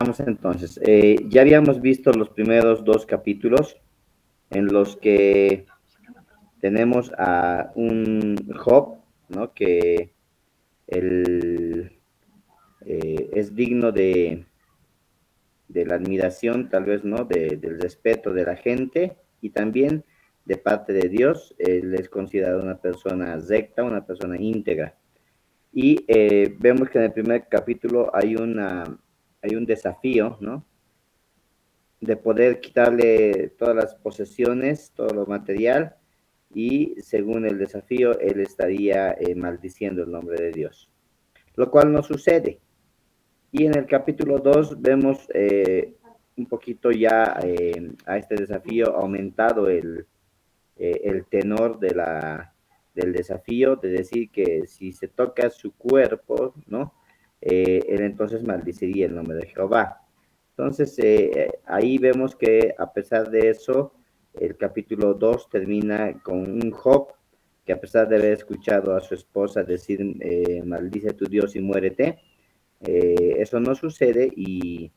Vamos entonces. Ya habíamos visto los primeros dos capítulos en los que tenemos a un Job, ¿no? Que el, es digno de la admiración, tal vez, ¿no? Del respeto de la gente y también de parte de Dios. Él es considerado una persona recta, una persona íntegra. Y vemos que en el primer capítulo hay un desafío, ¿no? De poder quitarle todas las posesiones, todo lo material, y según el desafío, él estaría maldiciendo el nombre de Dios, lo cual no sucede. Y en el capítulo 2 vemos un poquito ya a este desafío aumentado el tenor del desafío, de decir que si se toca su cuerpo, ¿no? Él entonces maldeciría el nombre de Jehová. Entonces, ahí vemos que a pesar de eso, el capítulo 2 termina con un Job que a pesar de haber escuchado a su esposa decir, maldice tu Dios y muérete, eso no sucede y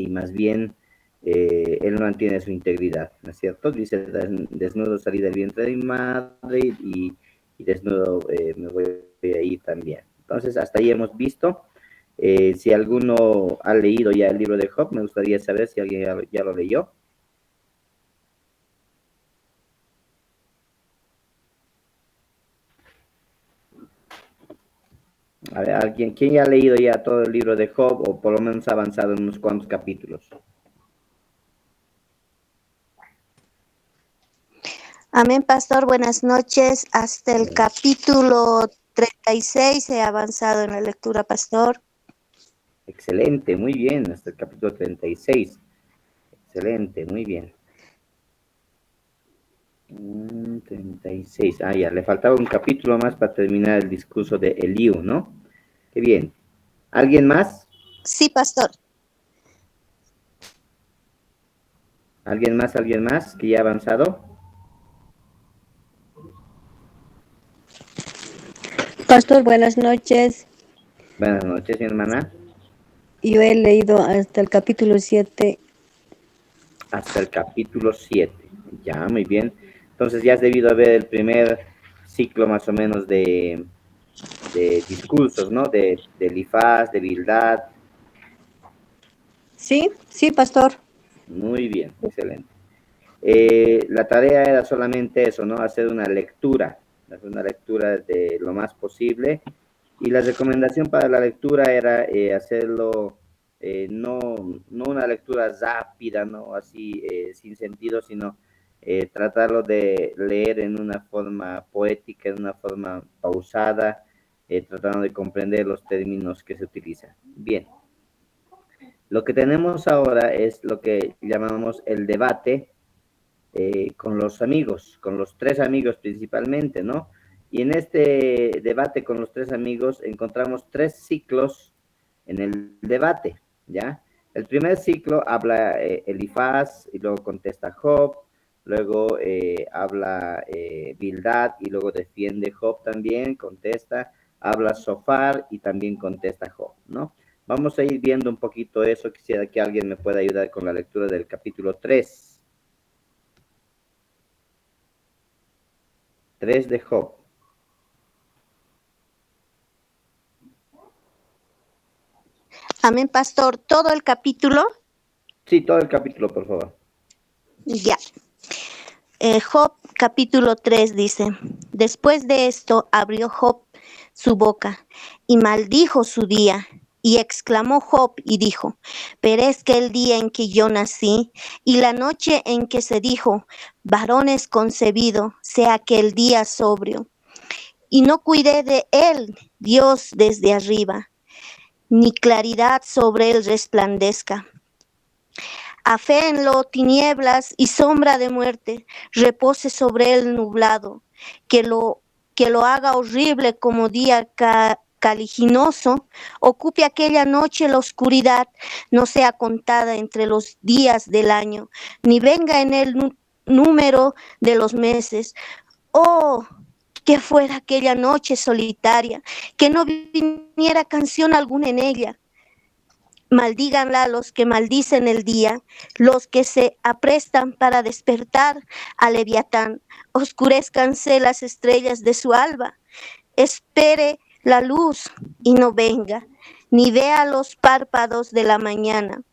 más bien él mantiene su integridad, ¿no es cierto? Dice, desnudo salí del vientre de mi madre y desnudo me voy a ir también. Entonces, hasta ahí hemos visto. Si alguno ha leído ya el libro de Job, me gustaría saber si alguien ya lo leyó. A ver, ¿alguien, quién ya ha leído ya todo el libro de Job o por lo menos ha avanzado en unos cuantos capítulos? Amén, pastor, buenas noches. Hasta el capítulo 36 he avanzado en la lectura, pastor. Excelente, muy bien, hasta el capítulo 36. Excelente, muy bien. 36. Ah, ya, le faltaba un capítulo más para terminar el discurso de Eliú, ¿no? Qué bien. ¿Alguien más? Sí, pastor. ¿Alguien más? ¿Alguien más que ya ha avanzado? Pastor, buenas noches. Buenas noches, mi hermana. Yo he leído hasta el capítulo 7. Hasta el capítulo 7. Ya, muy bien. Entonces ya has debido ver el primer ciclo más o menos de discursos, ¿no? De Elifaz, de Bildad. Sí, sí, pastor. Muy bien, excelente. La tarea era solamente eso, ¿no? Hacer una lectura de lo más posible. Y la recomendación para la lectura era hacerlo, no, no una lectura rápida, ¿no? Así, sin sentido, sino tratarlo de leer en una forma poética, en una forma pausada, tratando de comprender los términos que se utilizan. Bien. Lo que tenemos ahora es lo que llamamos el debate con los amigos, con los tres amigos principalmente, ¿no? Y en este debate con los tres amigos encontramos tres ciclos en el debate, ¿ya? El primer ciclo habla Elifaz y luego contesta Job, luego habla Bildad y luego defiende Job también, contesta, habla Sofar y también contesta Job, ¿no? Vamos a ir viendo un poquito eso, quisiera que alguien me pueda ayudar con la lectura del capítulo 3. 3 de Job. Amén, pastor. Todo el capítulo. Sí, todo el capítulo, por favor. Ya. Job capítulo 3 dice, después de esto abrió Job su boca y maldijo su día. Y exclamó Job y dijo, perezca el día en que yo nací y la noche en que se dijo, varón es concebido, sea aquel día sobrio. Y no cuidé de él, Dios desde arriba, ni claridad sobre él resplandezca. Aféenlo tinieblas y sombra de muerte, repose sobre él nublado, que lo haga horrible como día caliginoso, ocupe aquella noche la oscuridad, no sea contada entre los días del año, ni venga en el número de los meses. Oh, que fuera aquella noche solitaria, que no viniera canción alguna en ella. Maldíganla los que maldicen el día, los que se aprestan para despertar a Leviatán. Oscurezcanse las estrellas de su alba. Espere la luz y no venga, ni vea los párpados de la mañana.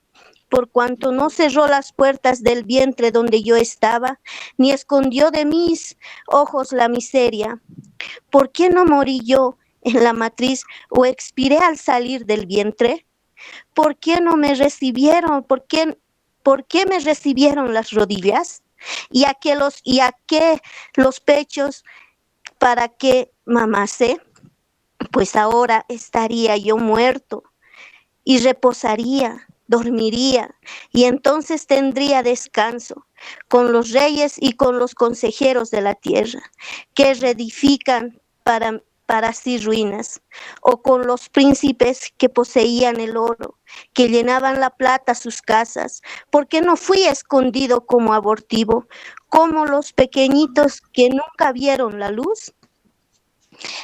Por cuanto no cerró las puertas del vientre donde yo estaba, ni escondió de mis ojos la miseria. ¿Por qué no morí yo en la matriz o expiré al salir del vientre? ¿Por qué no me recibieron? ¿Por qué me recibieron las rodillas? ¿Y a qué los pechos para que mamase? Pues ahora estaría yo muerto y reposaría, dormiría, y entonces tendría descanso con los reyes y con los consejeros de la tierra, que reedifican para sí ruinas, o con los príncipes que poseían el oro, que llenaban la plata sus casas, porque no fui escondido como abortivo, como los pequeñitos que nunca vieron la luz.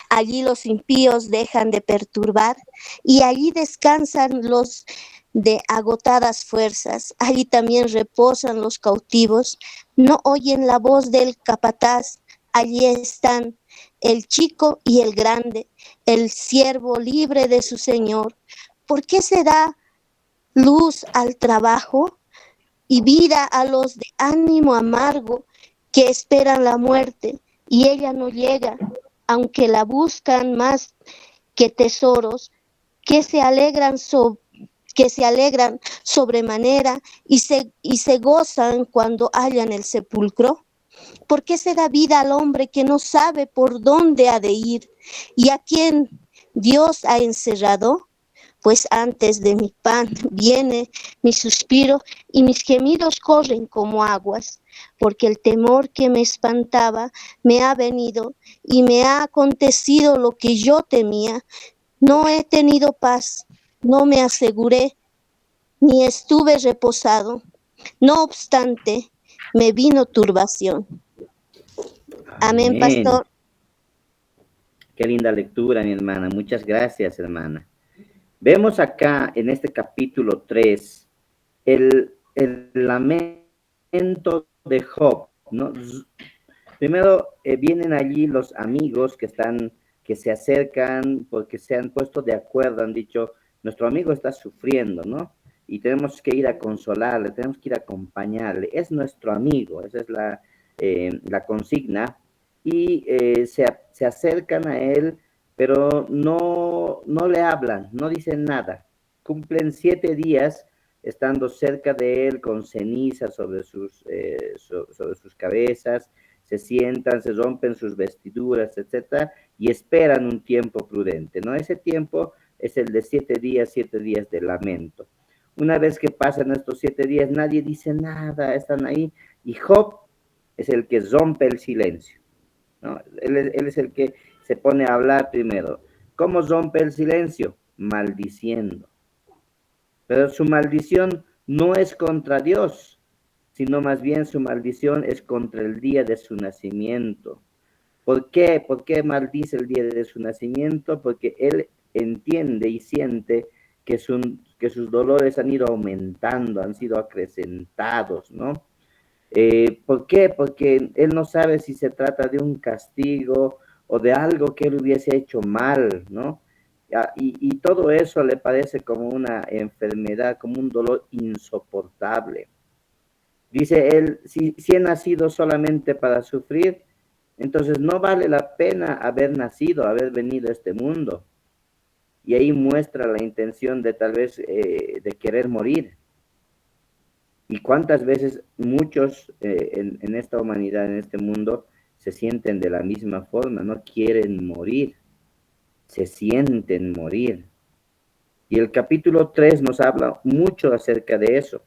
Allí los impíos dejan de perturbar y allí descansan los de agotadas fuerzas. Allí también reposan los cautivos. No oyen la voz del capataz. Allí están el chico y el grande, el siervo libre de su señor. ¿Por qué se da luz al trabajo y vida a los de ánimo amargo que esperan la muerte y ella no llega, aunque la buscan más que tesoros, que se alegran, que se alegran sobremanera y se gozan cuando hallan el sepulcro? ¿Por qué se da vida al hombre que no sabe por dónde ha de ir y a quien Dios ha encerrado? Pues antes de mi pan viene mi suspiro y mis gemidos corren como aguas, porque el temor que me espantaba me ha venido y me ha acontecido lo que yo temía. No he tenido paz, no me aseguré, ni estuve reposado. No obstante, me vino turbación. Amén, Amén. pastor. Qué linda lectura, mi hermana. Muchas gracias, hermana. Vemos acá en este capítulo 3 el lamento de Job, ¿no? Primero vienen allí los amigos que se acercan porque se han puesto de acuerdo, han dicho, nuestro amigo está sufriendo, ¿no? Y tenemos que ir a consolarle, tenemos que ir a acompañarle, es nuestro amigo, esa es la consigna, y se acercan a él, pero no le hablan, no dicen nada. Cumplen 7 días estando cerca de él con ceniza sobre sus cabezas, se sientan, se rompen sus vestiduras, etcétera, y esperan un tiempo prudente, ¿no? Ese tiempo es el de 7 días de lamento. Una vez que pasan estos 7 días, nadie dice nada, están ahí, y Job es el que rompe el silencio, ¿no? Él es el que se pone a hablar primero. ¿Cómo rompe el silencio? Maldiciendo. Pero su maldición no es contra Dios, sino más bien su maldición es contra el día de su nacimiento. ¿Por qué? ¿Por qué maldice el día de su nacimiento? Porque él entiende y siente que sus dolores han ido aumentando, han sido acrecentados, ¿no? ¿Por qué? Porque él no sabe si se trata de un castigo o de algo que él hubiese hecho mal, ¿no? Y todo eso le parece como una enfermedad, como un dolor insoportable. Dice él, si he nacido solamente para sufrir, entonces no vale la pena haber nacido, haber venido a este mundo. Y ahí muestra la intención de tal vez de querer morir. Y cuántas veces muchos en esta humanidad, en este mundo, se sienten de la misma forma, no quieren morir, se sienten morir. Y el capítulo 3 nos habla mucho acerca de eso,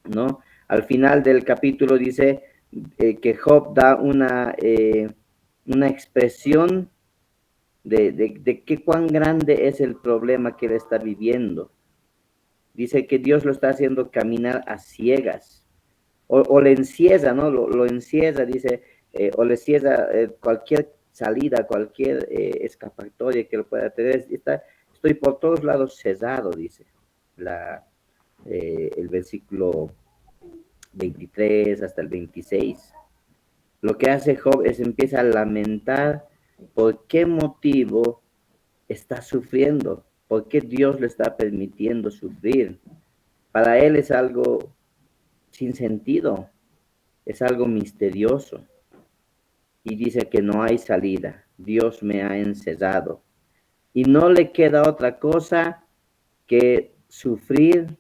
¿no? Al final del capítulo dice que Job da una expresión de qué cuán grande es el problema que él está viviendo. Dice que Dios lo está haciendo caminar a ciegas, o le encierra, ¿no? Lo encierra, dice, o le cierra cualquier salida, cualquier escapatoria que lo pueda tener. Estoy por todos lados cesado, dice. el versículo 23 hasta el 26. Lo que hace Job es empieza a lamentar por qué motivo está sufriendo, por qué Dios le está permitiendo sufrir. Para él es algo sin sentido, es algo misterioso. Y dice que no hay salida, Dios me ha encerrado. Y no le queda otra cosa que sufrir,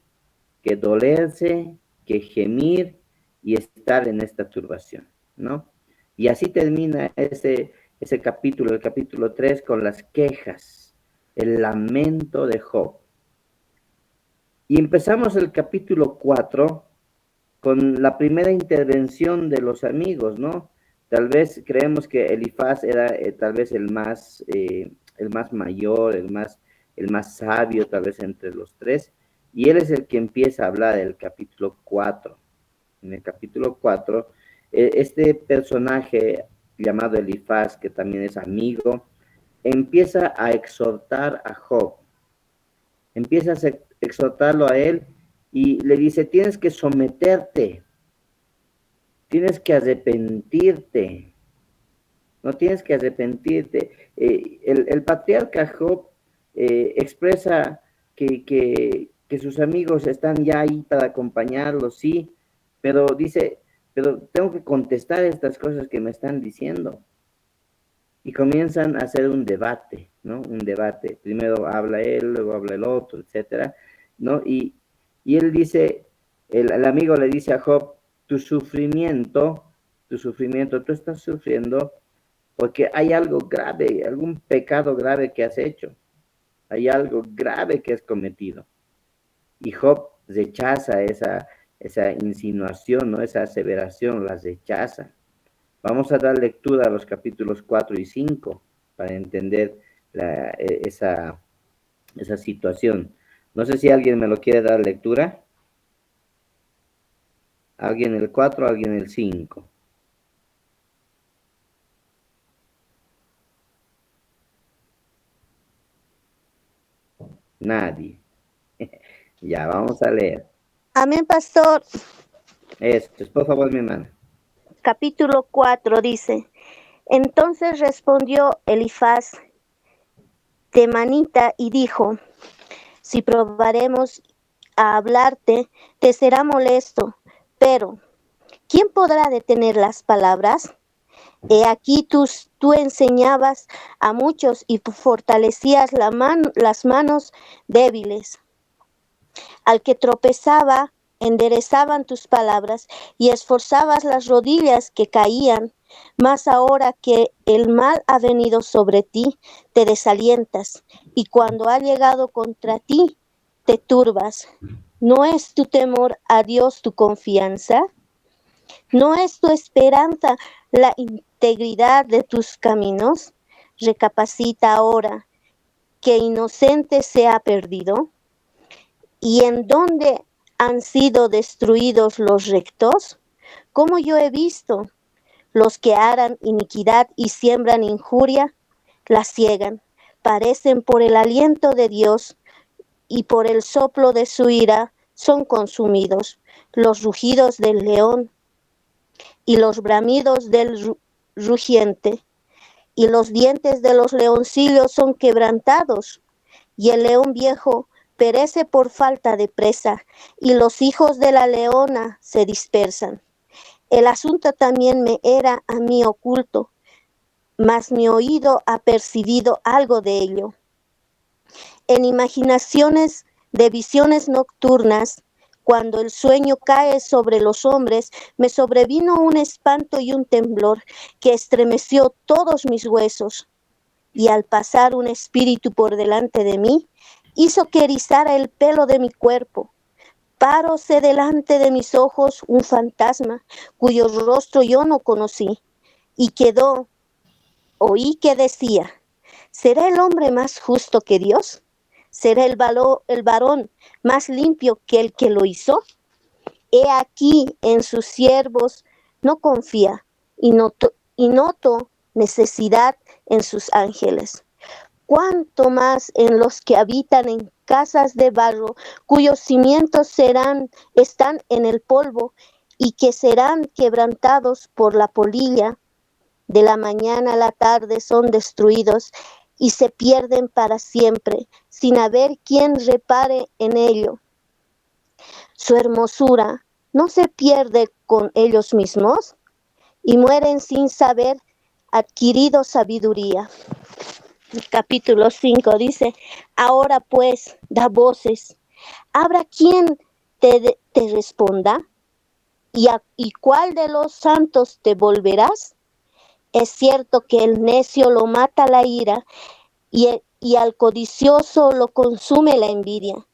que dolerse, que gemir y estar en esta turbación, ¿no? Y así termina ese capítulo, el capítulo 3, con las quejas, el lamento de Job. Y empezamos el capítulo 4 con la primera intervención de los amigos, ¿no? Tal vez creemos que Elifaz era tal vez el más mayor, el más sabio, tal vez entre los tres, y él es el que empieza a hablar del capítulo 4. En el capítulo 4, este personaje llamado Elifaz, que también es amigo, empieza a exhortar a Job, empieza a exhortarlo a él y le dice, tienes que someterte, tienes que arrepentirte, no tienes que arrepentirte. El patriarca Job expresa que sus amigos están ya ahí para acompañarlo, sí, pero dice, pero tengo que contestar estas cosas que me están diciendo. Y comienzan a hacer un debate, ¿no? Un debate. Primero habla él, luego habla el otro, etcétera, ¿no? Y él dice, el amigo le dice a Job, tu sufrimiento, tú estás sufriendo porque hay algo grave, algún pecado grave que has hecho. Hay algo grave que has cometido. Y Job rechaza esa insinuación, ¿no? Esa aseveración, la rechaza. Vamos a dar lectura a los capítulos 4 y 5 para entender esa situación. No sé si alguien me lo quiere dar lectura. ¿Alguien el 4, alguien el 5? Nadie. Ya, vamos a leer. Amén, pastor. Esto, por favor, mi hermana. Capítulo 4 dice, entonces respondió Elifaz temanita y dijo, si probaremos a hablarte, te será molesto, pero ¿quién podrá detener las palabras? He aquí tú enseñabas a muchos y fortalecías las manos débiles. Al que tropezaba, enderezaban tus palabras y esforzabas las rodillas que caían. Mas ahora que el mal ha venido sobre ti, te desalientas, y cuando ha llegado contra ti, te turbas. ¿No es tu temor a Dios tu confianza? ¿No es tu esperanza la integridad de tus caminos? Recapacita ahora, que inocente se ha perdido. ¿Y en dónde han sido destruidos los rectos? Como yo he visto, los que harán iniquidad y siembran injuria, la ciegan, parecen por el aliento de Dios y por el soplo de su ira son consumidos. Los rugidos del león y los bramidos del rugiente y los dientes de los leoncillos son quebrantados, y el león viejo perece por falta de presa, y los hijos de la leona se dispersan. El asunto también me era a mí oculto, mas mi oído ha percibido algo de ello. En imaginaciones de visiones nocturnas, cuando el sueño cae sobre los hombres, me sobrevino un espanto y un temblor que estremeció todos mis huesos. Y al pasar un espíritu por delante de mí, hizo que erizara el pelo de mi cuerpo. Paróse delante de mis ojos un fantasma, cuyo rostro yo no conocí, y oí que decía, ¿será el hombre más justo que Dios? ¿Será el varón más limpio que el que lo hizo? He aquí en sus siervos no confía, y noto necesidad en sus ángeles. cuánto más en los que habitan en casas de barro, cuyos cimientos están en el polvo y que serán quebrantados por la polilla. De la mañana a la tarde son destruidos y se pierden para siempre, sin haber quien repare en ello. Su hermosura no se pierde con ellos mismos y mueren sin saber adquirido sabiduría. El capítulo 5 dice, ahora pues da voces, ¿habrá quien te responda? ¿Y cuál de los santos te volverás? Es cierto que el necio lo mata la ira y al codicioso lo consume la envidia.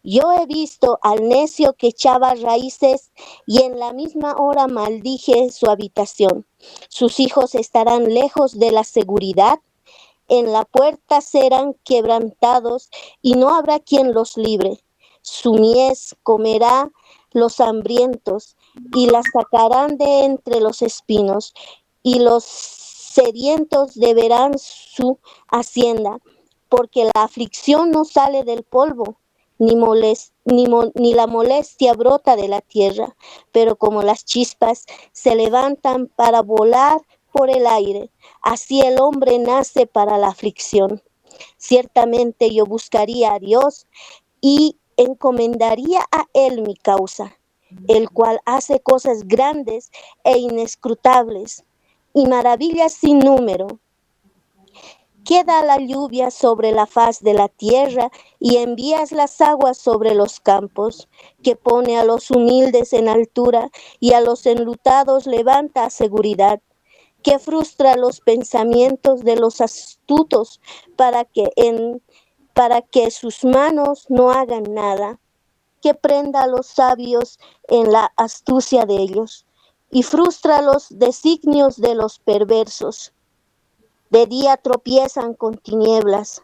Yo he visto al necio que echaba raíces y en la misma hora maldije su habitación. Sus hijos estarán lejos de la seguridad, en la puerta serán quebrantados y no habrá quien los libre. Su mies comerá los hambrientos y la sacarán de entre los espinos y los sedientos deberán su hacienda, porque la aflicción no sale del polvo, ni la molestia brota de la tierra, pero como las chispas se levantan para volar por el aire, así el hombre nace para la aflicción. Ciertamente yo buscaría a Dios y encomendaría a Él mi causa, el cual hace cosas grandes e inescrutables y maravillas sin número. Queda la lluvia sobre la faz de la tierra y envías las aguas sobre los campos, que pone a los humildes en altura y a los enlutados levanta a seguridad, que frustra los pensamientos de los astutos para que sus manos no hagan nada, que prenda a los sabios en la astucia de ellos y frustra los designios de los perversos. De día tropiezan con tinieblas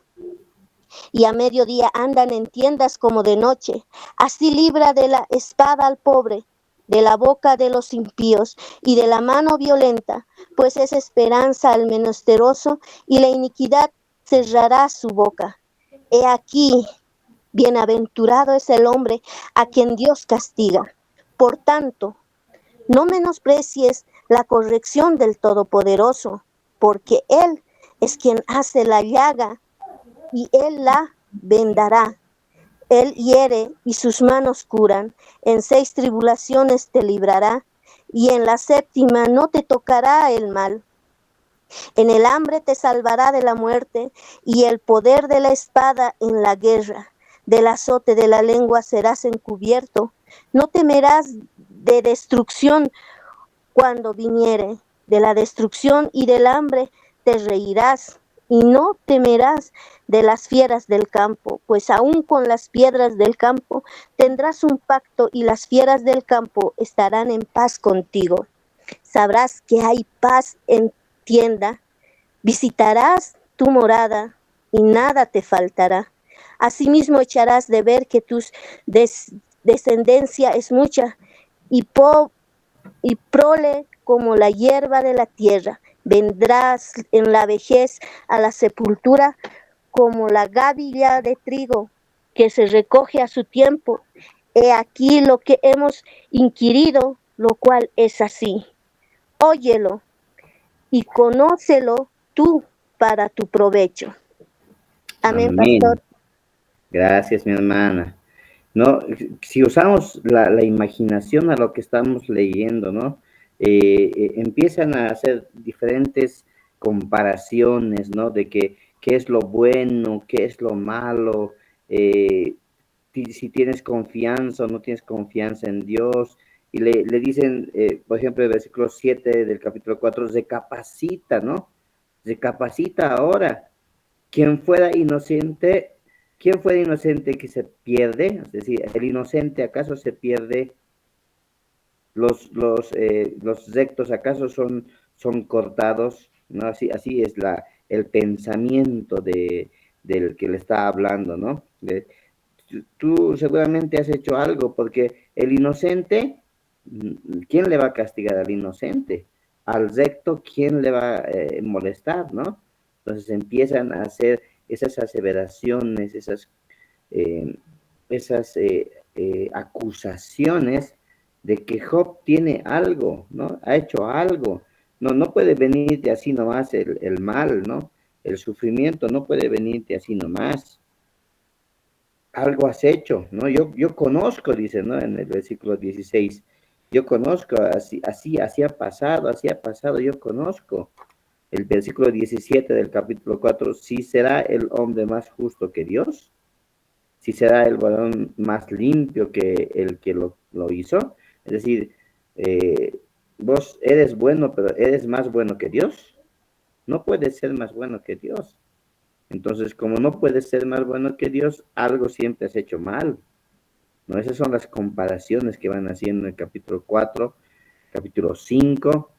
y a mediodía andan en tiendas como de noche. Así libra de la espada al pobre, de la boca de los impíos y de la mano violenta, pues es esperanza al menesteroso y la iniquidad cerrará su boca. He aquí, bienaventurado es el hombre a quien Dios castiga. Por tanto, no menosprecies la corrección del Todopoderoso, porque Él es quien hace la llaga y Él la vendará. Él hiere y sus manos curan. En 6 tribulaciones te librará y en la 7ª no te tocará el mal. En el hambre te salvará de la muerte y el poder de la espada en la guerra. Del azote de la lengua serás encubierto. No temerás de destrucción cuando viniere, de la destrucción y del hambre te reirás y no temerás de las fieras del campo, pues aún con las piedras del campo tendrás un pacto y las fieras del campo estarán en paz contigo. Sabrás que hay paz en tienda, visitarás tu morada y nada te faltará. Asimismo echarás de ver que tu descendencia es mucha y prole como la hierba de la tierra. Vendrás en la vejez a la sepultura como la gavilla de trigo que se recoge a su tiempo. He aquí lo que hemos inquirido, lo cual es así. Óyelo y conócelo tú para tu provecho. Amén, pastor. Amén. Gracias, mi hermana. ¿No? Si usamos la imaginación a lo que estamos leyendo, ¿no? Empiezan a hacer diferentes comparaciones, ¿no? De qué es lo bueno, qué es lo malo, si tienes confianza o no tienes confianza en Dios. Y le dicen, por ejemplo, el versículo 7 del capítulo 4, recapacita, ¿no? Recapacita ahora. Quien fuera inocente, ¿quién fue el inocente que se pierde? Es decir, ¿el inocente acaso se pierde? ¿Los rectos acaso son cortados? ¿No? Así es el pensamiento del que le está hablando, ¿no? Tú seguramente has hecho algo, porque el inocente, ¿quién le va a castigar al inocente? Al recto, ¿quién le va a molestar, no? Entonces empiezan a hacer esas aseveraciones, esas acusaciones de que Job tiene algo, ¿no? Ha hecho algo. No puede venirte así nomás el mal, ¿no? El sufrimiento no puede venirte así nomás. Algo has hecho, ¿no? Yo conozco, dice, ¿no? En el versículo 16, yo conozco, así ha pasado, yo conozco. El versículo 17 del capítulo 4, si será el hombre más justo que Dios, si será el varón más limpio que el que lo hizo. Es decir, vos eres bueno, pero eres más bueno que Dios. No puedes ser más bueno que Dios. Entonces, como no puedes ser más bueno que Dios, algo siempre has hecho mal, ¿no? Esas son las comparaciones que van haciendo en el capítulo 4, capítulo 5,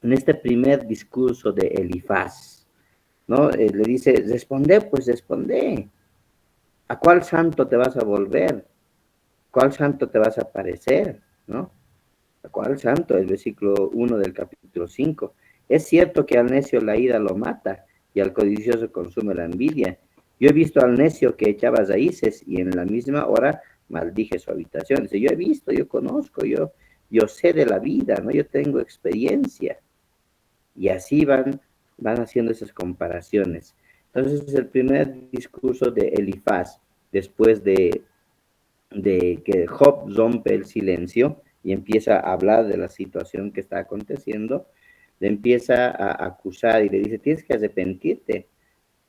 en este primer discurso de Elifaz, ¿no? Le dice, responde, pues responde. ¿A cuál santo te vas a volver? ¿Cuál santo te vas a parecer? ¿No? ¿A cuál santo? El versículo 1 del capítulo 5. Es cierto que al necio la ira lo mata y al codicioso consume la envidia. Yo he visto al necio que echaba raíces y en la misma hora maldije su habitación. Dice, yo he visto, yo conozco, yo sé de la vida, ¿no? Yo tengo experiencia. Y así van haciendo esas comparaciones. Entonces es el primer discurso de Elifaz, después de que Job rompe el silencio y empieza a hablar de la situación que está aconteciendo, le empieza a acusar y le dice, tienes que arrepentirte.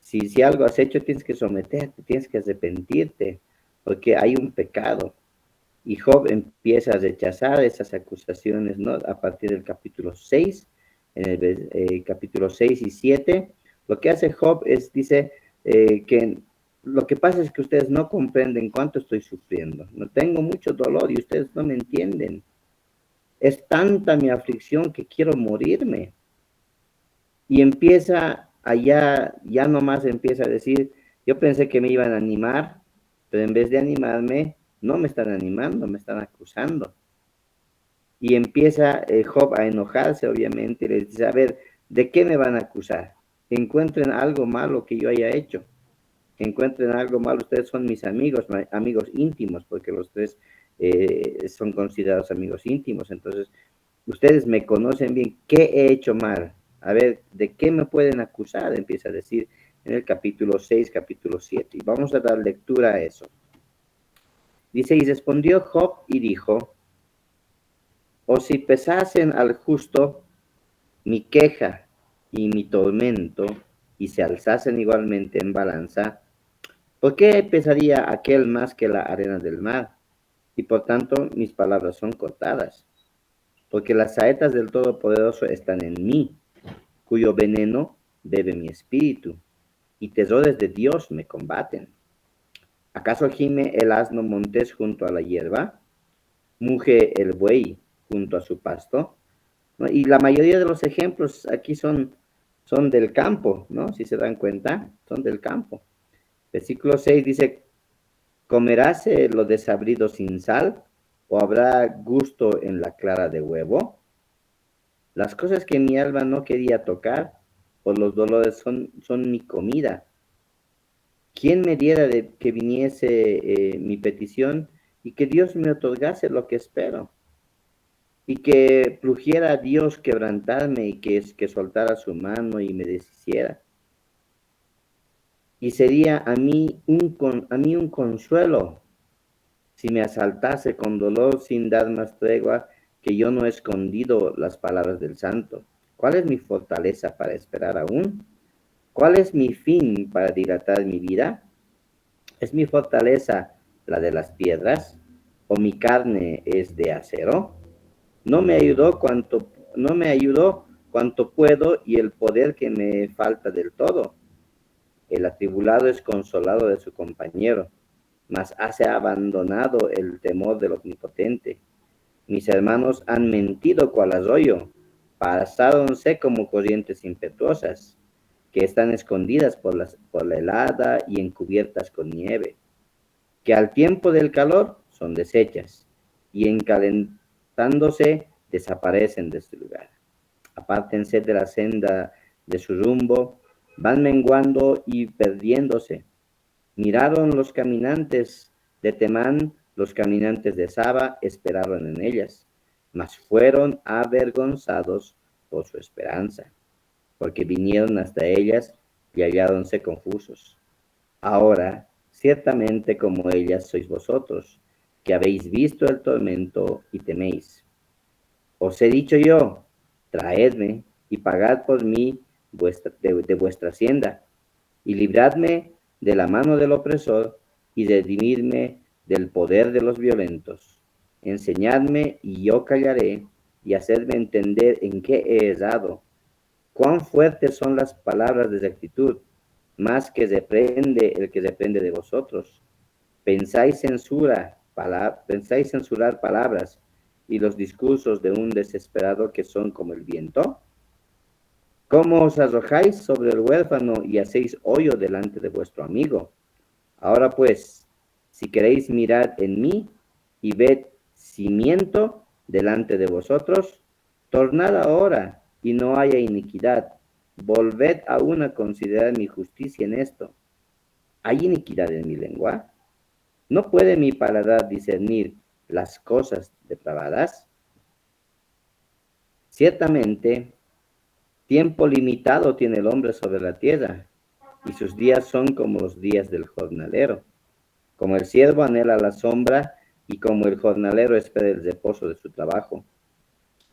Si algo has hecho, tienes que someterte, tienes que arrepentirte, porque hay un pecado. Y Job empieza a rechazar esas acusaciones, ¿no? A partir del capítulo 6, en el capítulo 6 y 7, lo que hace Job es, dice, que lo que pasa es que ustedes no comprenden cuánto estoy sufriendo. No tengo mucho dolor y ustedes no me entienden. Es tanta mi aflicción que quiero morirme. Y empieza allá, ya nomás empieza a decir, yo pensé que me iban a animar, pero en vez de animarme, no me están animando, me están acusando. Y empieza Job a enojarse, obviamente, y le dice, a ver, ¿de qué me van a acusar? Encuentren algo malo que yo haya hecho. Encuentren algo malo, ustedes son mis amigos, amigos íntimos, porque los tres son considerados amigos íntimos. Entonces, ustedes me conocen bien, ¿qué he hecho mal? A ver, ¿de qué me pueden acusar? Empieza a decir en el capítulo 6, capítulo 7. Y vamos a dar lectura a eso. Dice, y respondió Job y dijo, o si pesasen al justo mi queja y mi tormento, y se alzasen igualmente en balanza, ¿por qué pesaría aquel más que la arena del mar? Y por tanto mis palabras son cortadas, porque las saetas del Todopoderoso están en mí, cuyo veneno bebe mi espíritu, y tesoros de Dios me combaten. ¿Acaso gime el asno montés junto a la hierba? ¿Muge el buey junto a su pasto? ¿No? Y la mayoría de los ejemplos aquí son del campo, ¿no? Si se dan cuenta, son del campo. Versículo 6 dice, ¿comeráse lo desabrido sin sal? ¿O habrá gusto en la clara de huevo? Las cosas que mi alma no quería tocar, por los dolores son mi comida. ¿Quién me diera de que viniese mi petición y que Dios me otorgase lo que espero? Y que plugiera a Dios quebrantarme y que soltara su mano y me deshiciera. Y sería a mí un consuelo si me asaltase con dolor sin dar más tregua, que yo no he escondido las palabras del santo. ¿Cuál es mi fortaleza para esperar aún? ¿Cuál es mi fin para dilatar mi vida? ¿Es mi fortaleza la de las piedras? ¿O mi carne es de acero? No me ayudó cuanto puedo y el poder que me falta del todo. El atribulado es consolado de su compañero, mas hace abandonado el temor del omnipotente. Mis hermanos han mentido cual arroyo, pasáronse como corrientes impetuosas, que están escondidas por la helada y encubiertas con nieve, que al tiempo del calor son deshechas, y en calentándose desaparecen de su lugar. Apártense de la senda de su rumbo, van menguando y perdiéndose. Miraron los caminantes de Temán, los caminantes de Saba esperaron en ellas, mas fueron avergonzados por su esperanza, porque vinieron hasta ellas y halláronse confusos. Ahora, ciertamente como ellas sois vosotros, que habéis visto el tormento y teméis. Os he dicho yo, traedme y pagad por mí de vuestra hacienda, y libradme de la mano del opresor, y redimirme del poder de los violentos. Enseñadme, y yo callaré, y hacedme entender en qué he errado. Cuán fuertes son las palabras de rectitud, más que reprende el que depende de vosotros. Pensáis censurar palabras y los discursos de un desesperado que son como el viento. ¿Cómo os arrojáis sobre el huérfano y hacéis hoyo delante de vuestro amigo? Ahora pues, si queréis mirar en mí y ved si miento delante de vosotros, tornad ahora y no haya iniquidad. Volved aún a considerar mi justicia en esto. ¿Hay iniquidad en mi lengua? ¿No puede mi paladar discernir las cosas depravadas? Ciertamente, tiempo limitado tiene el hombre sobre la tierra, y sus días son como los días del jornalero. Como el siervo anhela la sombra, y como el jornalero espera el reposo de su trabajo.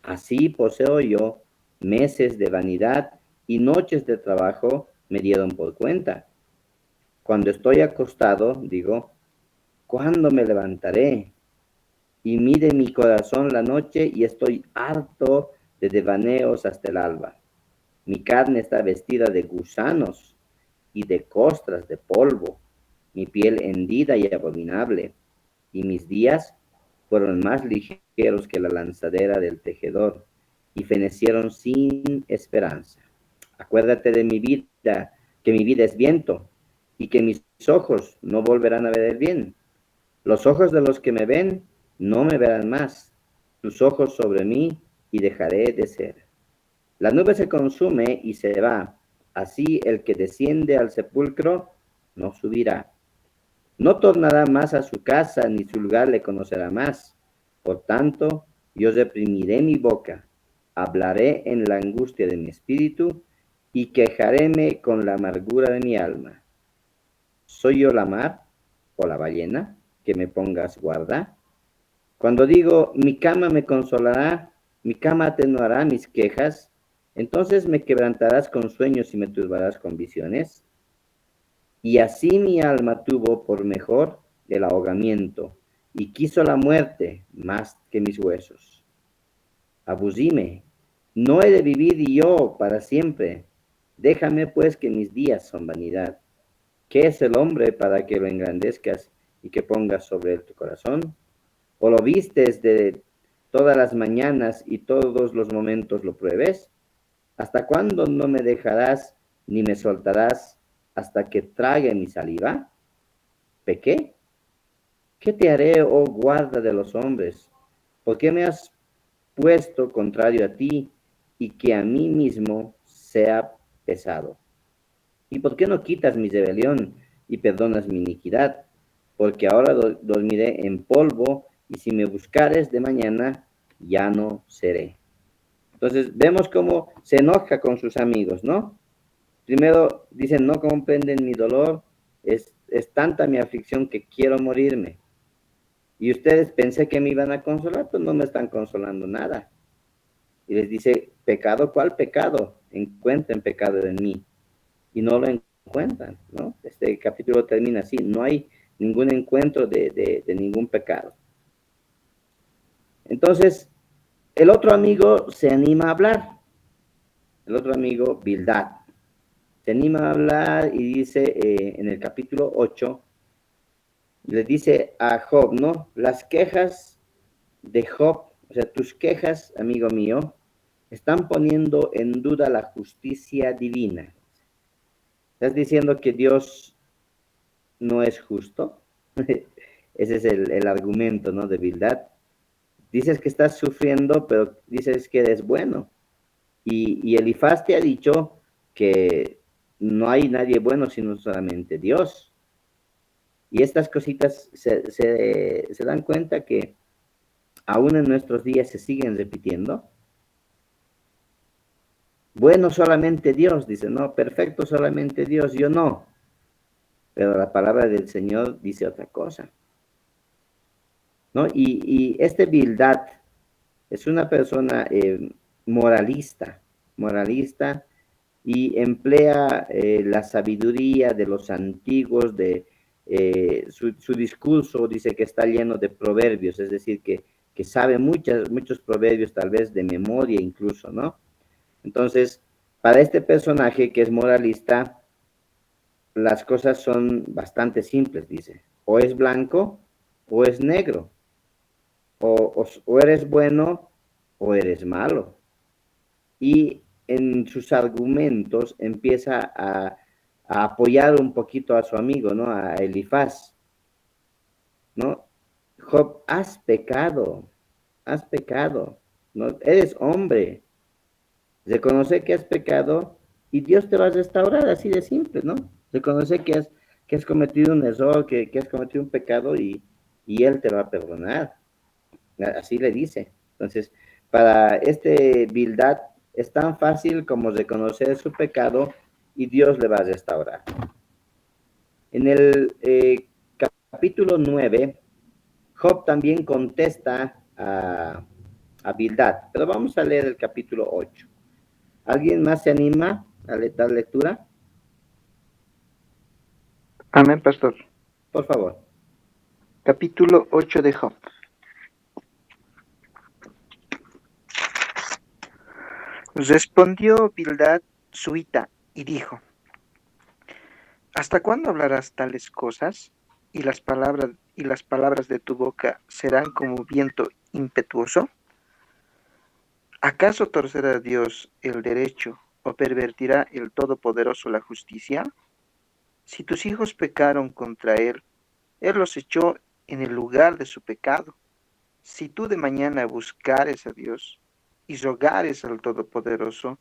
Así poseo yo meses de vanidad, y noches de trabajo me dieron por cuenta. Cuando estoy acostado, digo, ¿cuándo me levantaré? Y mide mi corazón la noche, y estoy harto de devaneos hasta el alba. Mi carne está vestida de gusanos y de costras de polvo, mi piel hendida y abominable, y mis días fueron más ligeros que la lanzadera del tejedor, y fenecieron sin esperanza. Acuérdate de mi vida, que mi vida es viento, y que mis ojos no volverán a ver el bien. Los ojos de los que me ven no me verán más, tus ojos sobre mí, y dejaré de ser. La nube se consume y se va, así el que desciende al sepulcro no subirá. No tornará más a su casa, ni su lugar le conocerá más. Por tanto, yo reprimiré mi boca, hablaré en la angustia de mi espíritu, y quejaréme con la amargura de mi alma. ¿Soy yo la mar o la ballena que me pongas guarda? Cuando digo, mi cama me consolará, mi cama atenuará mis quejas, entonces me quebrantarás con sueños y me turbarás con visiones. Y así mi alma tuvo por mejor el ahogamiento, y quiso la muerte más que mis huesos. Abusíme, no he de vivir yo para siempre. Déjame pues que mis días son vanidad. ¿Qué es el hombre para que lo engrandezcas y que pongas sobre él tu corazón? ¿O lo vistes de todas las mañanas y todos los momentos lo pruebes? ¿Hasta cuándo no me dejarás ni me soltarás hasta que trague mi saliva? ¿Pequé? ¿Qué te haré, oh guarda de los hombres? ¿Por qué me has puesto contrario a ti y que a mí mismo sea pesado? ¿Y por qué no quitas mi rebelión y perdonas mi iniquidad? Porque ahora dormiré en polvo, y si me buscares de mañana, ya no seré. Entonces vemos cómo se enoja con sus amigos, ¿no? Primero dicen, no comprenden mi dolor, es tanta mi aflicción que quiero morirme. Y ustedes pensé que me iban a consolar, pues no me están consolando nada. Y les dice, ¿pecado? ¿Cuál pecado? Encuentren pecado en mí. Y no lo encuentran, ¿no? Este capítulo termina así, no hay ningún encuentro de ningún pecado. Entonces, el otro amigo se anima a hablar, el otro amigo, Bildad, se anima a hablar y dice en el capítulo 8, le dice a Job, ¿no? Las quejas de Job, o sea, tus quejas, amigo mío, están poniendo en duda la justicia divina. Estás diciendo que Dios no es justo. Ese es el argumento, ¿no? De Bildad. Dices que estás sufriendo, pero dices que eres bueno. Y Elifaz te ha dicho que no hay nadie bueno sino solamente Dios. Y estas cositas se dan cuenta que aún en nuestros días se siguen repitiendo. Bueno solamente Dios, dice, no, perfecto solamente Dios, yo no. Pero la palabra del Señor dice otra cosa, ¿no? Y este Bildad es una persona moralista, y emplea la sabiduría de los antiguos, su discurso dice que está lleno de proverbios, es decir, que sabe muchos proverbios tal vez de memoria incluso, ¿no? Entonces, para este personaje que es moralista, las cosas son bastante simples, dice. O es blanco o es negro. O eres bueno o eres malo. Y en sus argumentos empieza a apoyar un poquito a su amigo, ¿no? A Elifaz, ¿no? Job, has pecado, ¿no? Eres hombre, reconoce que has pecado y Dios te va a restaurar, así de simple, ¿no? Reconoce que has cometido un error, que has cometido un pecado y Él te va a perdonar. Así le dice. Entonces, para este Bildad es tan fácil como reconocer su pecado y Dios le va a restaurar. En el capítulo 9, Job también contesta a Bildad, pero vamos a leer el capítulo 8. ¿Alguien más se anima a dar lectura? Amén, pastor. Por favor. Capítulo 8 de Job. Respondió Bildad suita y dijo: ¿Hasta cuándo hablarás tales cosas? Y las palabras de tu boca serán como viento impetuoso. ¿Acaso torcerá Dios el derecho o pervertirá el Todopoderoso la justicia? Si tus hijos pecaron contra él, él los echó en el lugar de su pecado. Si tú de mañana buscares a Dios y rogares al Todopoderoso,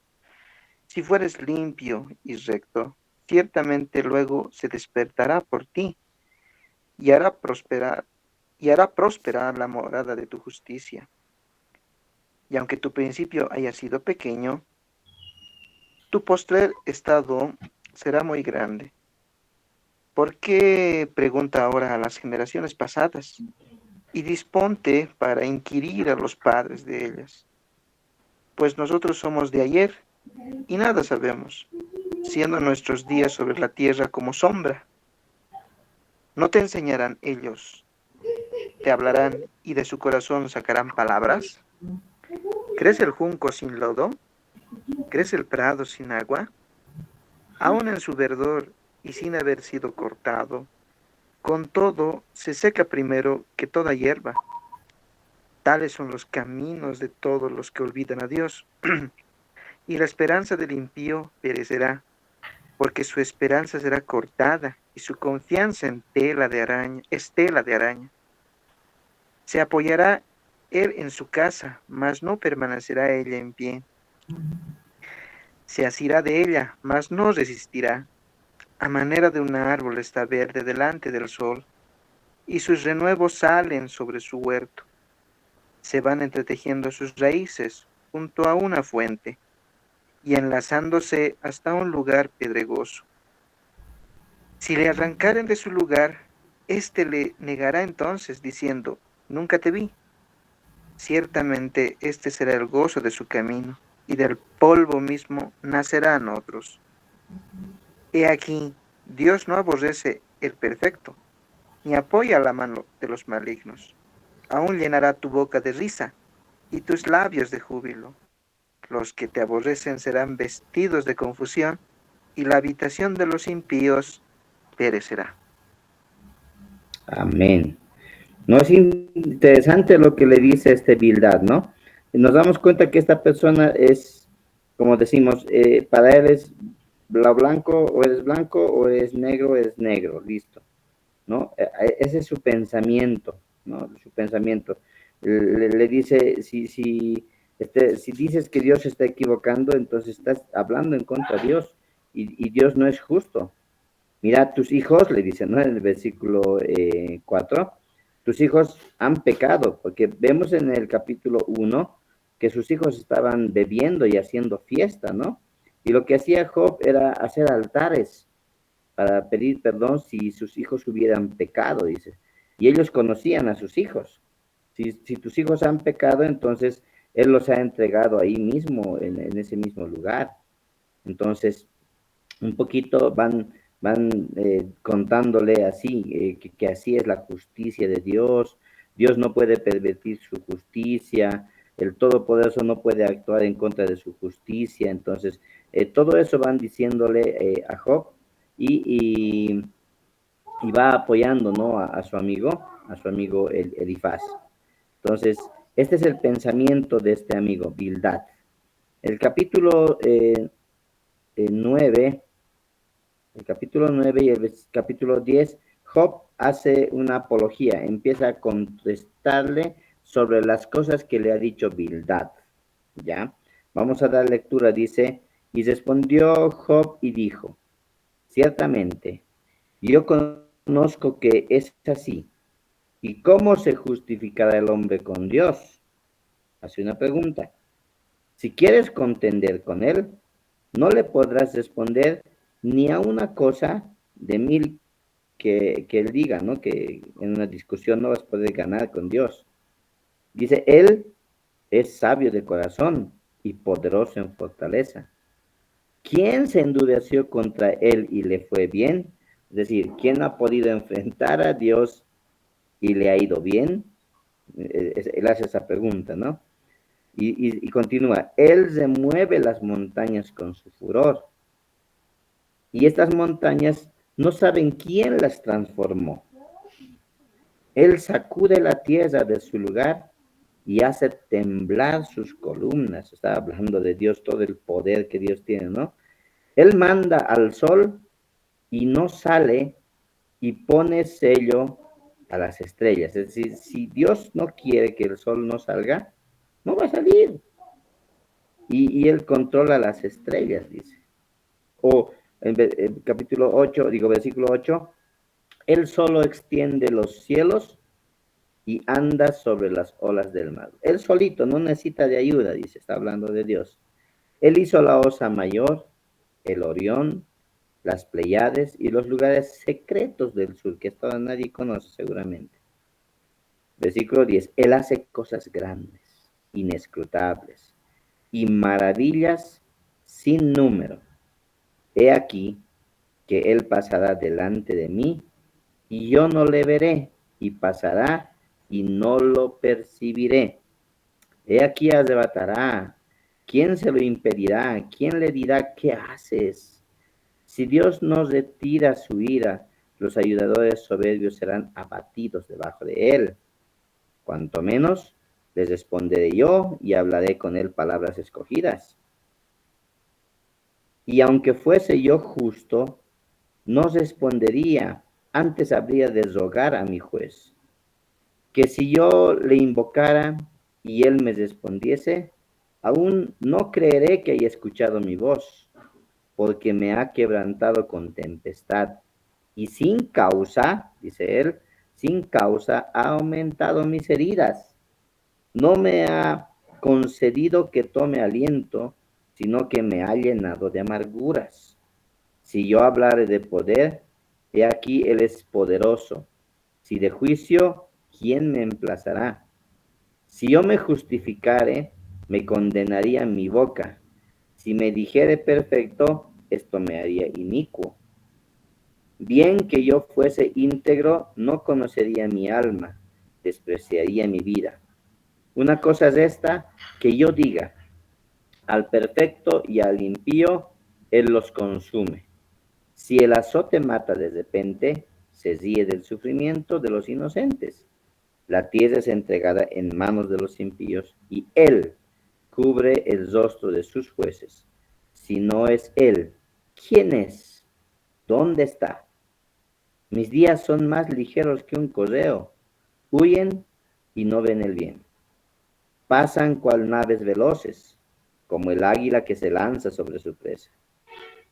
si fueres limpio y recto, ciertamente luego se despertará por ti y hará prosperar la morada de tu justicia. Y aunque tu principio haya sido pequeño, tu postrer estado será muy grande. ¿Por qué pregunta ahora a las generaciones pasadas y disponte para inquirir a los padres de ellas? Pues nosotros somos de ayer y nada sabemos, siendo nuestros días sobre la tierra como sombra. ¿No te enseñarán ellos? ¿Te hablarán y de su corazón sacarán palabras? ¿Crece el junco sin lodo? ¿Crece el prado sin agua? Aún en su verdor y sin haber sido cortado, con todo se seca primero que toda hierba. Tales son los caminos de todos los que olvidan a Dios. Y la esperanza del impío perecerá, porque su esperanza será cortada y su confianza en tela de araña, es tela de araña. Se apoyará él en su casa, mas no permanecerá ella en pie. Se asirá de ella, mas no resistirá. A manera de un árbol está verde delante del sol, y sus renuevos salen sobre su huerto. Se van entretejiendo sus raíces junto a una fuente, y enlazándose hasta un lugar pedregoso. Si le arrancaren de su lugar, éste le negará entonces, diciendo: Nunca te vi. Ciertamente este será el gozo de su camino, y del polvo mismo nacerán otros. He aquí, Dios no aborrece el perfecto, ni apoya la mano de los malignos. Aún llenará tu boca de risa, y tus labios de júbilo. Los que te aborrecen serán vestidos de confusión, y la habitación de los impíos perecerá. Amén. No es interesante lo que le dice este Bildad, ¿no? Nos damos cuenta que esta persona es, como decimos, para él es blanco o eres negro, listo, ¿no? Ese es su pensamiento, ¿no? Su pensamiento. Le dice, si dices que Dios se está equivocando, entonces estás hablando en contra de Dios. y Dios no es justo. Mira, tus hijos, le dicen, ¿no? En el versículo 4, tus hijos han pecado, porque vemos en el capítulo 1 que sus hijos estaban bebiendo y haciendo fiesta, ¿no? Y lo que hacía Job era hacer altares para pedir perdón si sus hijos hubieran pecado, dice. Y ellos conocían a sus hijos. Si tus hijos han pecado, entonces Él los ha entregado ahí mismo, en ese mismo lugar. Entonces, un poquito van contándole así, que así es la justicia de Dios. Dios no puede pervertir su justicia, el Todopoderoso no puede actuar en contra de su justicia. Entonces, todo eso van diciéndole a Job y, y va apoyando, ¿no? A su amigo Elifaz. Entonces, este es el pensamiento de este amigo, Bildad. El capítulo 9, el capítulo 9 y el capítulo 10, Job hace una apología, empieza a contestarle sobre las cosas que le ha dicho Bildad, ¿ya? Vamos a dar lectura, dice, y respondió Job y dijo, ciertamente, yo conozco que es así, ¿y cómo se justificará el hombre con Dios? Hace una pregunta. Si quieres contender con él, no le podrás responder ni a una cosa de 1000 que él diga, ¿no? Que en una discusión no vas a poder ganar con Dios. Dice, él es sabio de corazón y poderoso en fortaleza. ¿Quién se endureció contra él y le fue bien? Es decir, ¿quién ha podido enfrentar a Dios y le ha ido bien? Él hace esa pregunta, ¿no? Y continúa, él remueve las montañas con su furor. Y estas montañas no saben quién las transformó. Él sacude la tierra de su lugar y hace temblar sus columnas. Está hablando de Dios, todo el poder que Dios tiene, ¿no? Él manda al sol y no sale y pone sello a las estrellas. Es decir, si Dios no quiere que el sol no salga, no va a salir. Y él controla las estrellas, dice. O en capítulo 8, versículo 8, él solo extiende los cielos y anda sobre las olas del mar. Él solito, no necesita de ayuda, dice, está hablando de Dios. Él hizo la Osa Mayor, el Orión, las Pleiades y los lugares secretos del sur, que esto nadie conoce seguramente. Versículo 10, él hace cosas grandes, inescrutables y maravillas sin número. He aquí que él pasará delante de mí, y yo no le veré, y pasará, y no lo percibiré. He aquí arrebatará. ¿Quién se lo impedirá? ¿Quién le dirá, qué haces? Si Dios no retira su ira, los ayudadores soberbios serán abatidos debajo de él. Cuanto menos, les responderé yo, y hablaré con él palabras escogidas. Y aunque fuese yo justo, no respondería, antes habría de rogar a mi juez, que si yo le invocara y él me respondiese, aún no creeré que haya escuchado mi voz, porque me ha quebrantado con tempestad, y sin causa, dice él, sin causa ha aumentado mis heridas. No me ha concedido que tome aliento, sino que me ha llenado de amarguras. Si yo hablare de poder, he aquí él es poderoso. Si de juicio, ¿quién me emplazará? Si yo me justificare, me condenaría mi boca. Si me dijere perfecto, esto me haría inicuo. Bien que yo fuese íntegro, no conocería mi alma, despreciaría mi vida. Una cosa es esta, que yo diga, al perfecto y al impío, él los consume. Si el azote mata de repente, se ríe del sufrimiento de los inocentes. La tierra es entregada en manos de los impíos, y él cubre el rostro de sus jueces. Si no es él, ¿quién es? ¿Dónde está? Mis días son más ligeros que un correo. Huyen y no ven el bien. Pasan cual naves veloces, como el águila que se lanza sobre su presa.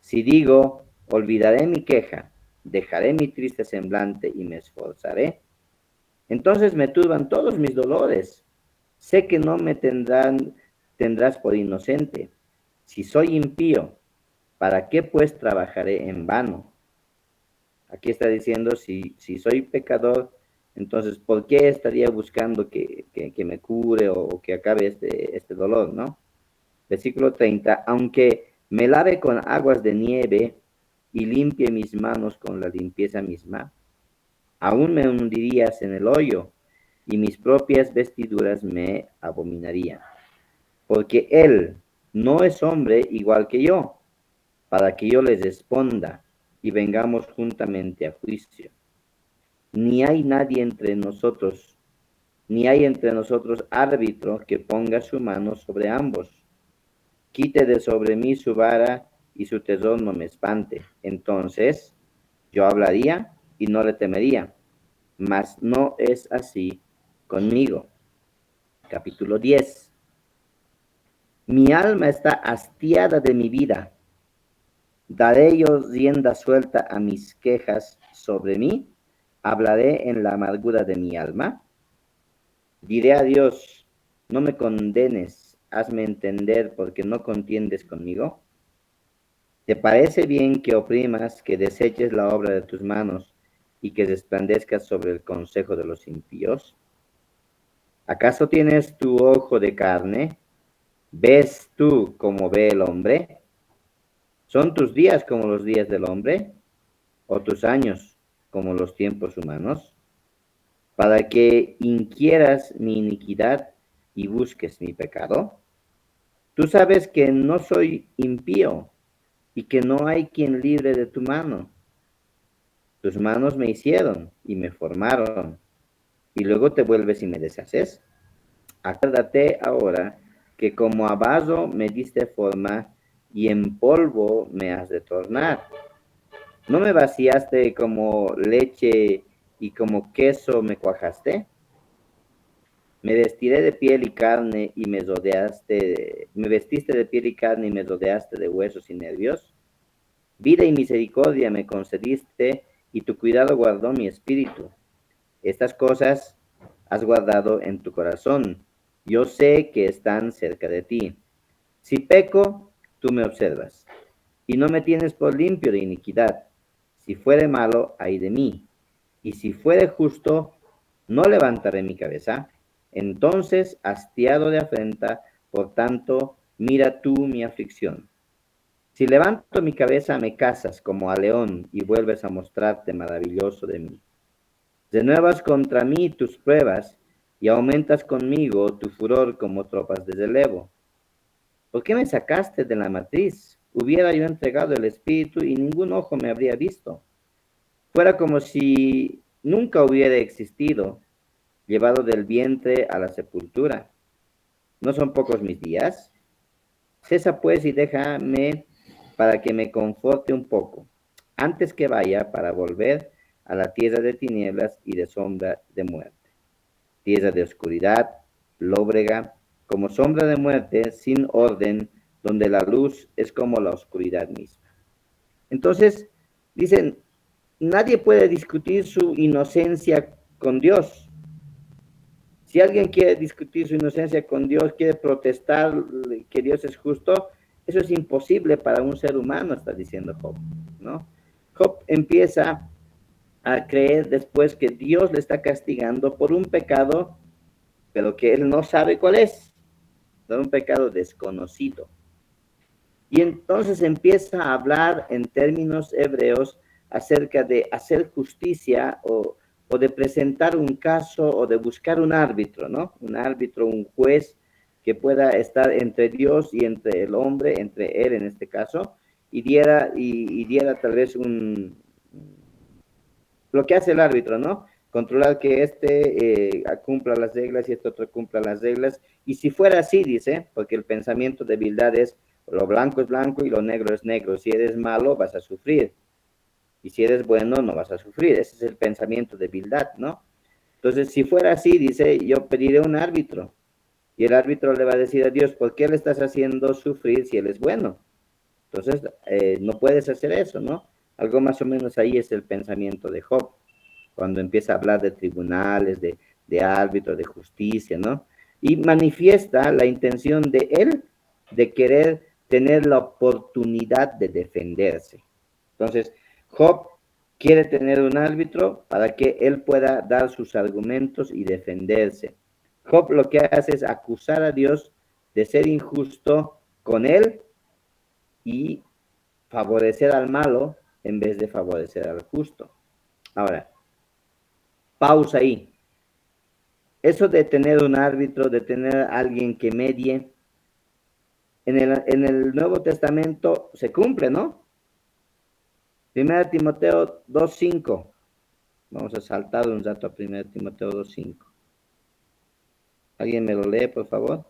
Si digo, olvidaré mi queja, dejaré mi triste semblante y me esforzaré, entonces me turban todos mis dolores. Sé que no me tendrás por inocente. Si soy impío, ¿para qué pues trabajaré en vano? Aquí está diciendo, si soy pecador, entonces, ¿por qué estaría buscando que me cure o que acabe este dolor, no? Versículo 30, aunque me lave con aguas de nieve y limpie mis manos con la limpieza misma, aún me hundirías en el hoyo y mis propias vestiduras me abominarían. Porque él no es hombre igual que yo, para que yo les responda y vengamos juntamente a juicio. Ni hay nadie entre nosotros, ni hay entre nosotros árbitro que ponga su mano sobre ambos. Quite de sobre mí su vara y su terror no me espante. Entonces yo hablaría y no le temería, mas no es así conmigo. Capítulo 10. Mi alma está hastiada de mi vida. Daré yo rienda suelta a mis quejas sobre mí. Hablaré en la amargura de mi alma. Diré a Dios, no me condenes, hazme entender porque no contiendes conmigo. ¿Te parece bien que oprimas, que deseches la obra de tus manos y que resplandezcas sobre el consejo de los impíos? ¿Acaso tienes tu ojo de carne? ¿Ves tú como ve el hombre? ¿Son tus días como los días del hombre? ¿O tus años como los tiempos humanos? Para que inquieras mi iniquidad y busques mi pecado. Tú sabes que no soy impío y que no hay quien libre de tu mano. Tus manos me hicieron y me formaron, y luego te vuelves y me deshaces. Acuérdate ahora que como a vaso me diste forma y en polvo me has de tornar. ¿No me vaciaste como leche y como queso me cuajaste? Me vestiré de piel y carne y me vestiste de piel y carne y me rodeaste de huesos y nervios. Vida y misericordia me concediste y tu cuidado guardó mi espíritu. Estas cosas has guardado en tu corazón. Yo sé que están cerca de ti. Si peco, tú me observas y no me tienes por limpio de iniquidad. Si fuere malo, ay de mí. Y si fuere justo, no levantaré mi cabeza. Entonces, hastiado de afrenta, por tanto, mira tú mi aflicción. Si levanto mi cabeza, me cazas como a león y vuelves a mostrarte maravilloso de mí. Renuevas contra mí tus pruebas y aumentas conmigo tu furor como tropas de relevo. ¿Por qué me sacaste de la matriz? Hubiera yo entregado el espíritu y ningún ojo me habría visto. Fuera como si nunca hubiera existido, llevado del vientre a la sepultura. ¿No son pocos mis días? Cesa pues y déjame para que me conforte un poco, antes que vaya para volver a la tierra de tinieblas y de sombra de muerte. Tierra de oscuridad, lóbrega, como sombra de muerte, sin orden, donde la luz es como la oscuridad misma. Entonces, dicen, nadie puede discutir su inocencia con Dios. Si alguien quiere discutir su inocencia con Dios, quiere protestar que Dios es justo, eso es imposible para un ser humano, está diciendo Job, ¿no? Job empieza a creer después que Dios le está castigando por un pecado, pero que él no sabe cuál es, por un pecado desconocido. Y entonces empieza a hablar en términos hebreos acerca de hacer justicia o de presentar un caso o de buscar un árbitro, ¿no? Un árbitro, un juez que pueda estar entre Dios y entre el hombre, entre él en este caso, y diera tal vez lo que hace el árbitro, ¿no? Controlar que cumpla las reglas y este otro cumpla las reglas. Y si fuera así, dice, porque el pensamiento de Bildad es lo blanco es blanco y lo negro es negro. Si eres malo, vas a sufrir. Y si eres bueno, no vas a sufrir. Ese es el pensamiento de Bildad, ¿no? Entonces, si fuera así, dice, yo pediré un árbitro. Y el árbitro le va a decir a Dios, ¿por qué le estás haciendo sufrir si él es bueno? Entonces, no puedes hacer eso, ¿no? Algo más o menos ahí es el pensamiento de Job, cuando empieza a hablar de tribunales, de árbitro, de justicia, ¿no? Y manifiesta la intención de él de querer tener la oportunidad de defenderse. Entonces, Job quiere tener un árbitro para que él pueda dar sus argumentos y defenderse. Job lo que hace es acusar a Dios de ser injusto con él y favorecer al malo en vez de favorecer al justo. Ahora, pausa ahí. Eso de tener un árbitro, de tener a alguien que medie, en el Nuevo Testamento se cumple, ¿no? 1 Timoteo 2:5. Vamos a saltar un rato a 1 Timoteo 2:5. ¿Alguien me lo lee, por favor?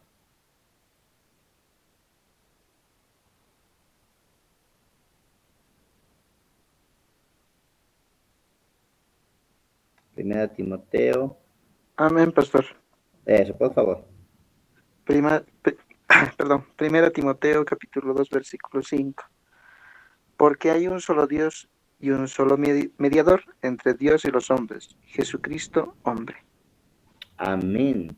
Primera Timoteo. Amén, pastor. Eso, por favor. Primera Timoteo capítulo 2 versículo 5. Porque hay un solo Dios y un solo mediador entre Dios y los hombres, Jesucristo, hombre. Amén.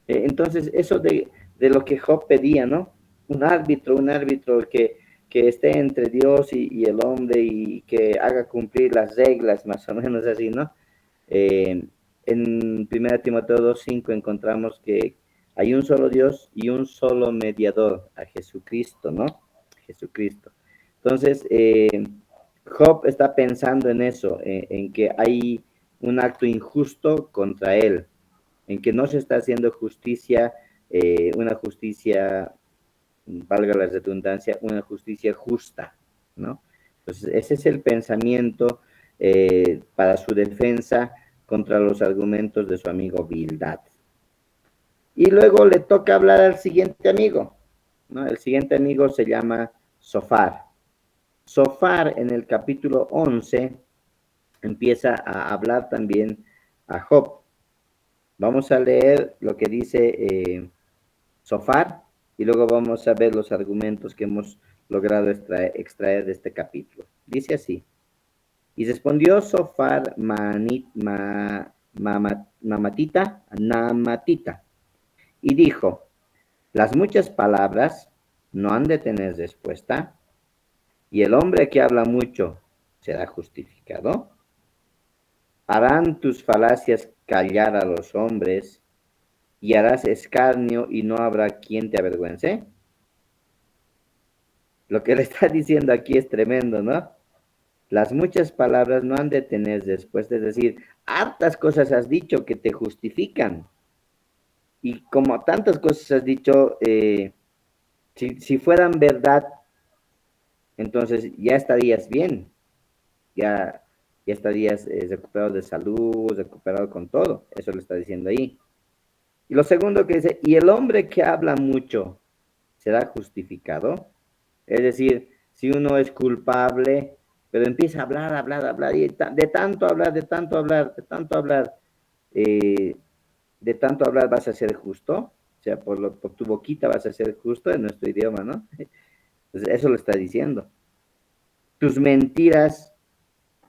Entonces, eso de lo que Job pedía, ¿no? Un árbitro que esté entre Dios y el hombre y que haga cumplir las reglas, más o menos así, ¿no? En 1 Timoteo 2:5 encontramos que hay un solo Dios y un solo mediador, a Jesucristo, ¿no? Jesucristo. Entonces, Job está pensando en eso, en que hay un acto injusto contra él, en que no se está haciendo justicia, una justicia, valga la redundancia, una justicia justa, ¿no? Entonces, ese es el pensamiento para su defensa contra los argumentos de su amigo Bildad. Y luego le toca hablar al siguiente amigo, ¿no? El siguiente amigo se llama Sofar. Sofar en el capítulo 11 empieza a hablar también a Job. Vamos a leer lo que dice Sofar y luego vamos a ver los argumentos que hemos logrado extraer de este capítulo. Dice así: y respondió Sofar Namatita, y dijo: las muchas palabras no han de tener respuesta, y el hombre que habla mucho será justificado. Harán tus falacias callar a los hombres, y harás escarnio y no habrá quien te avergüence. Lo que le está diciendo aquí es tremendo, ¿no? Las muchas palabras no han de tener respuesta, es decir, hartas cosas has dicho que te justifican. Y como tantas cosas has dicho, si fueran verdad, entonces ya estarías bien, ya estarías recuperado de salud, recuperado con todo. Eso le está diciendo ahí. Y lo segundo que dice: y el hombre que habla mucho será justificado. Es decir, si uno es culpable, pero empieza a hablar, y de tanto hablar, de tanto hablar vas a ser justo, o sea, por tu boquita vas a ser justo en nuestro idioma, ¿no? Entonces, eso lo está diciendo. Tus mentiras,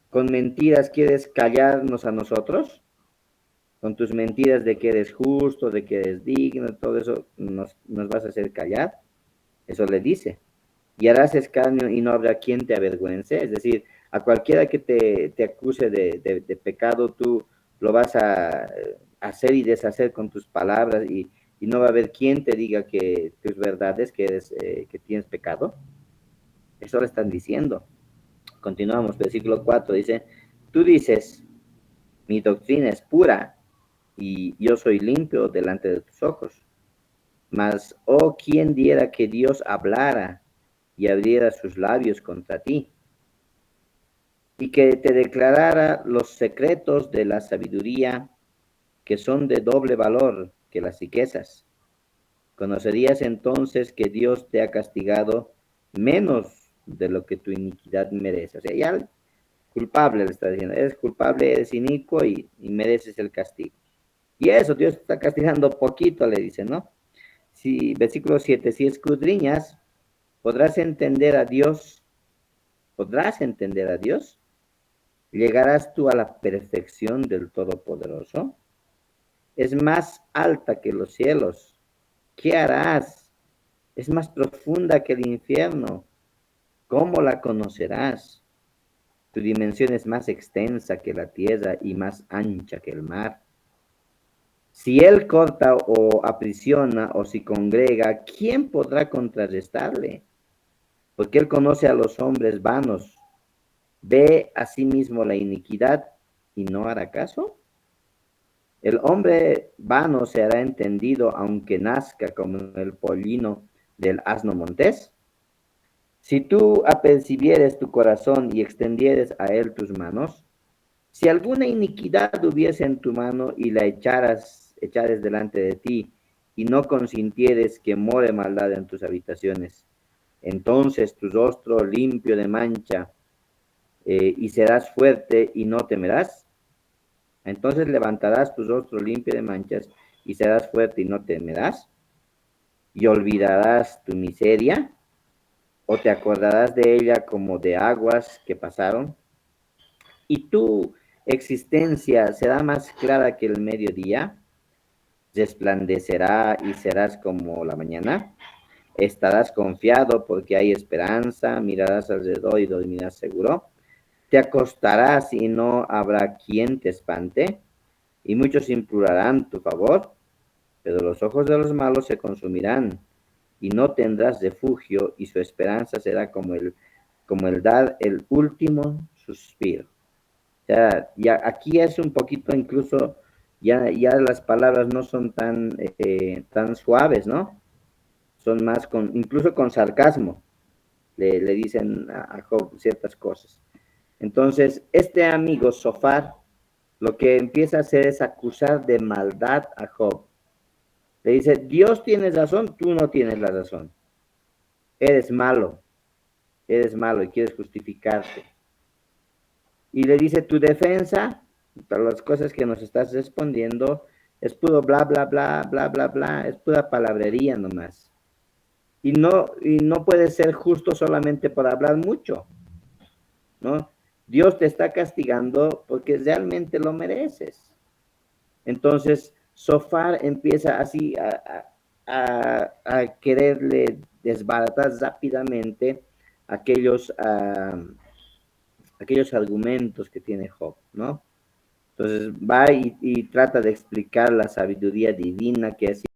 con mentiras quieres callarnos a nosotros, con tus mentiras de que eres justo, de que eres digno, todo eso nos vas a hacer callar. Eso le dice. Y harás escarnio y no habrá quien te avergüence. Es decir, a cualquiera que te acuse de pecado, tú lo vas a hacer y deshacer con tus palabras y no va a haber quien te diga que tus verdades, que tienes pecado. Eso le están diciendo. Continuamos, versículo 4, dice: tú dices, mi doctrina es pura y yo soy limpio delante de tus ojos. Mas, oh, ¿quién diera que Dios hablara y abriera sus labios contra ti, y que te declarara los secretos de la sabiduría, que son de doble valor que las riquezas? Conocerías entonces que Dios te ha castigado menos de lo que tu iniquidad merece. O sea, ya culpable le está diciendo: eres culpable, eres inicuo y mereces el castigo. Y eso, Dios te está castigando poquito, le dice, ¿no? Si, versículo 7, si escudriñas ¿Podrás entender a Dios? ¿Podrás entender a Dios? ¿Llegarás tú a la perfección del Todopoderoso? Es más alta que los cielos. ¿Qué harás? Es más profunda que el infierno. ¿Cómo la conocerás? Tu dimensión es más extensa que la tierra y más ancha que el mar. Si él corta o aprisiona o si congrega, ¿quién podrá contrarrestarle? Porque él conoce a los hombres vanos, ve a sí mismo la iniquidad y no hará caso. El hombre vano se hará entendido aunque nazca como el pollino del asno montés. Si tú apercibieres tu corazón y extendieres a él tus manos, si alguna iniquidad hubiese en tu mano y la echares delante de ti, y no consintieres que more maldad en tus habitaciones, entonces tu rostro limpio de mancha, y serás fuerte y no temerás. Entonces levantarás tu rostro limpio de manchas y serás fuerte y no temerás, y olvidarás tu miseria, o te acordarás de ella como de aguas que pasaron, y tu existencia será más clara que el mediodía, resplandecerá y serás como la mañana. Estarás confiado porque hay esperanza, mirarás alrededor y dormirás seguro. Te acostarás y no habrá quien te espante, y muchos implorarán tu favor, pero los ojos de los malos se consumirán, y no tendrás refugio, y su esperanza será como el dar el último suspiro. Ya aquí es un poquito incluso, ya las palabras no son tan suaves, ¿no? Son más incluso con sarcasmo, le dicen a Job ciertas cosas. Entonces, este amigo Sofar lo que empieza a hacer es acusar de maldad a Job. Le dice, Dios tiene razón, tú no tienes la razón. Eres malo y quieres justificarte. Y le dice, tu defensa, para las cosas que nos estás respondiendo, es puro bla, bla, bla, bla, bla, bla, es pura palabrería nomás. Y no puedes ser justo solamente por hablar mucho, ¿no? Dios te está castigando porque realmente lo mereces. Entonces, Sofar empieza así a quererle desbaratar rápidamente aquellos, aquellos argumentos que tiene Job, ¿no? Entonces va y trata de explicar la sabiduría divina que es